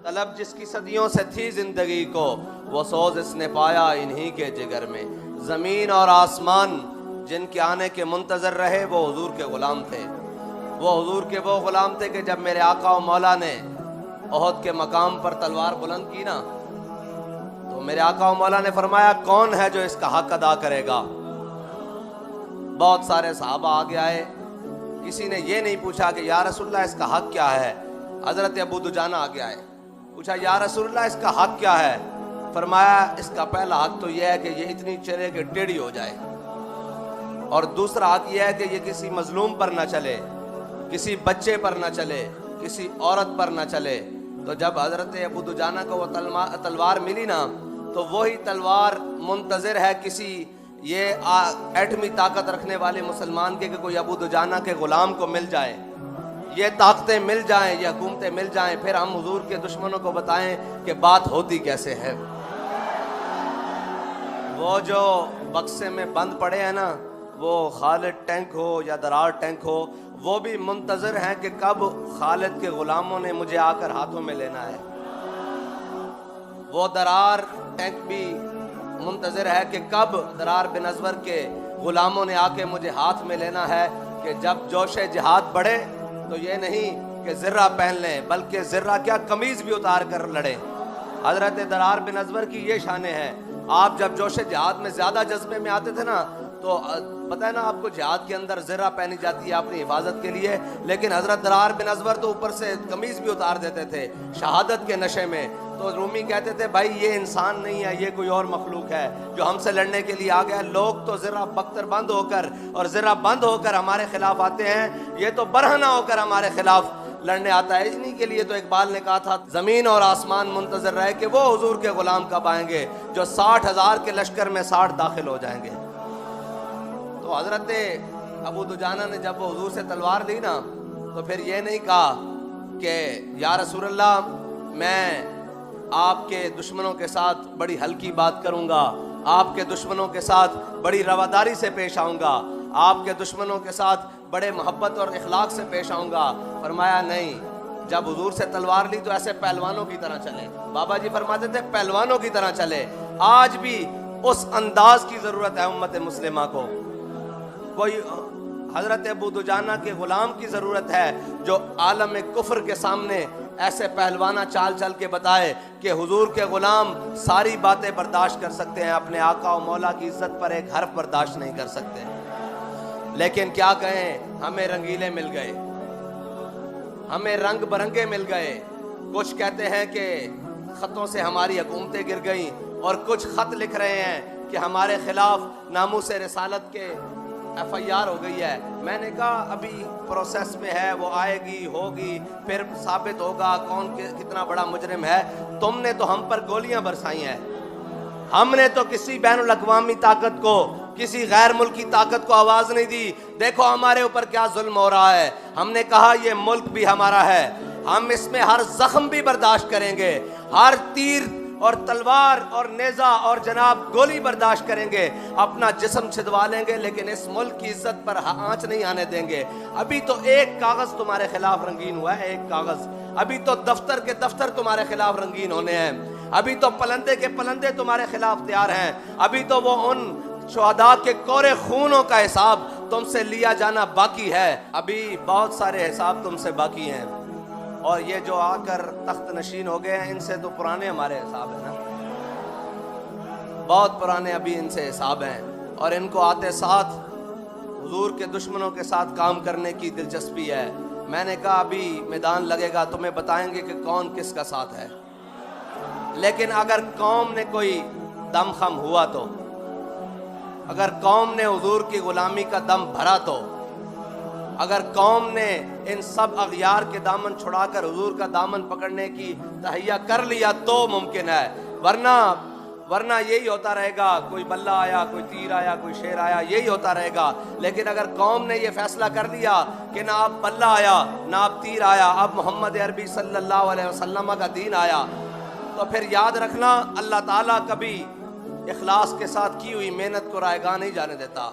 तलब जिसकी सदियों से थी जिंदगी को, वो सोज इसने पाया इन्हीं के जिगर में। ज़मीन और आसमान जिनके आने के मुंतज़र रहे वो हुजूर के ग़ुलाम थे। वो हुजूर के वो ग़ुलाम थे कि जब मेरे आका और मौला ने ओहद के मकाम पर तलवार बुलंद की ना, तो मेरे आका और मौला ने फरमाया कौन है जो इसका हक अदा करेगा। बहुत सारे सहाबा आगे आए, किसी ने ये नहीं पूछा कि या रसूलल्लाह इसका हक क्या है। हज़रत अबू दुजाना आगे आए, पूछा या रसूलल्लाह इसका हक क्या है। फरमाया इसका पहला हक तो यह है कि ये इतनी चले कि टेढ़ी हो जाए, और दूसरा हक यह है कि ये किसी मजलूम पर ना चले, किसी बच्चे पर ना चले, किसी औरत पर ना चले। तो जब हज़रत अबू दुजाना को वो तलवार मिली ना, तो वही तलवार मुंतज़िर है किसी ये एटमी ताकत रखने वाले मुसलमान के कि कोई अबू दुजाना के ग़ुलाम को मिल जाए, ये ताकतें मिल जाएं, ये हुकूमतें मिल जाएं, फिर हम हुजूर के दुश्मनों को बताएं कि बात होती कैसे है। वो जो बक्से में बंद पड़े हैं ना, वो खालिद टैंक हो या दरार टैंक हो, वो भी मुंतज़र हैं कि कब खालिद के ग़ुलामों ने मुझे आकर हाथों में लेना है। वो दरार टैंक भी मुंतज़र है कि कब दरार बिन अज़वर के ग़ुलामों ने आके मुझे हाथ में लेना है। कि जब जोश जिहाद बढ़े तो ये नहीं कि ज़र्रा पहन लें, बल्कि ज़र्रा क्या कमीज़ भी उतार कर लड़ें। हज़रत दरार बिन अज़वर की ये शान है। आप जब जोश जिहाद में ज़्यादा जज्बे में आते थे ना, तो पता है ना आपको जिहाद के अंदर ज़र्रा पहनी जाती है अपनी हिफाजत के लिए, लेकिन हज़रत दरार बिन अज़वर तो ऊपर से कमीज़ भी उतार देते थे शहादत के नशे में। तो रूमी कहते थे भाई ये इंसान नहीं है, ये कोई और मखलूक है जो हमसे लड़ने के लिए आ गया। लोग तो ज़रा बख्तर बंद होकर और ज़रा बंद होकर हमारे खिलाफ आते हैं, ये तो बरहना होकर हमारे खिलाफ लड़ने आता है। इन्हीं के लिए तो इकबाल ने कहा था ज़मीन और आसमान मुंतज़र रहे कि वो हुजूर के ग़ुलाम कब आएंगे जो 60,000 के लश्कर में 60 दाखिल हो जाएंगे। तो हज़रत अबू दुजाना ने जब वो हुजूर से तलवार ली ना, तो फिर ये नहीं कहा कि या रसूलल्लाह मैं आपके दुश्मनों के साथ बड़ी हल्की बात करूंगा, आपके दुश्मनों के साथ बड़ी रवादारी से पेश आऊंगा, आपके दुश्मनों के साथ बड़े मोहब्बत और इखलाक से पेश आऊंगा। फरमाया नहीं, जब हुजूर से तलवार ली तो ऐसे पहलवानों की तरह चले। बाबा जी फरमाते थे पहलवानों की तरह चले। आज भी उस अंदाज की ज़रूरत है उम्मत मुस्लिमा को। कोई हज़रत अबू दुजाना के ग़ुलाम की ज़रूरत है जो आलम कुफ्र के सामने ऐसे पहलवाना चाल चल के बताए कि हुजूर के ग़ुलाम सारी बातें बर्दाश्त कर सकते हैं, अपने आका और मौला की इज्जत पर एक हर्फ बर्दाश्त नहीं कर सकते। लेकिन क्या कहें, हमें रंगीले मिल गए, हमें रंग बरंगे मिल गए। कुछ कहते हैं कि ख़तों से हमारी हुकूमतें गिर गईं, और कुछ ख़त लिख रहे हैं कि हमारे खिलाफ नामूस रिसालत के FIR हो गई है। मैंने कहा अभी प्रोसेस में है, वो आएगी होगी, फिर साबित होगा कौन कितना बड़ा मुजरिम है। तुमने तो हम पर गोलियां बरसाई हैं, हमने तो किसी बैनुल अक़वामी ताकत को, किसी गैर मुल्की ताकत को आवाज़ नहीं दी। देखो हमारे ऊपर क्या जुल्म हो रहा है। हमने कहा ये मुल्क भी हमारा है, हम इसमें हर जख्म भी बर्दाश्त करेंगे, हर तीर और तलवार और नेज़ा और जनाब गोली बर्दाश्त करेंगे, अपना जिस्म छिदवा लेंगे, लेकिन इस मुल्क की इज्जत पर आंच नहीं आने देंगे। अभी तो एक कागज़ तुम्हारे खिलाफ रंगीन हुआ है, एक कागज़। अभी तो दफ्तर के दफ्तर तुम्हारे खिलाफ रंगीन होने हैं, अभी तो पलंदे के पलंदे तुम्हारे खिलाफ तैयार हैं, अभी तो वो उन शुहदा के कोरे खूनों का हिसाब तुमसे लिया जाना बाकी है। अभी बहुत सारे हिसाब तुमसे बाकी हैं, और ये जो आकर तख्त नशीन हो गए हैं, इनसे तो पुराने हमारे हिसाब है ना, बहुत पुराने अभी इनसे हिसाब हैं। और इनको आते साथ हुजूर के दुश्मनों के साथ काम करने की दिलचस्पी है। मैंने कहा अभी मैदान लगेगा, तुम्हें बताएंगे कि कौन किसका साथ है। लेकिन अगर कौम ने कोई दमखम हुआ तो, अगर कौम ने हुजूर की गुलामी का दम भरा तो, अगर कौम ने इन सब अगयार के दामन छुड़ाकर हुजूर का दामन पकड़ने की तहैया कर लिया तो मुमकिन है। वरना यही होता रहेगा, कोई बल्ला आया, कोई तीर आया, कोई शेर आया, यही होता रहेगा। लेकिन अगर कौम ने ये फैसला कर लिया कि ना अब बल्ला आया ना अब तीर आया, अब मोहम्मद अरबी सल्लल्लाहु अलैहि वसल्लम का दीन आया, तो फिर याद रखना अल्लाह ताला कभी इखलास के साथ की हुई मेहनत को रायगा नहीं जाने देता।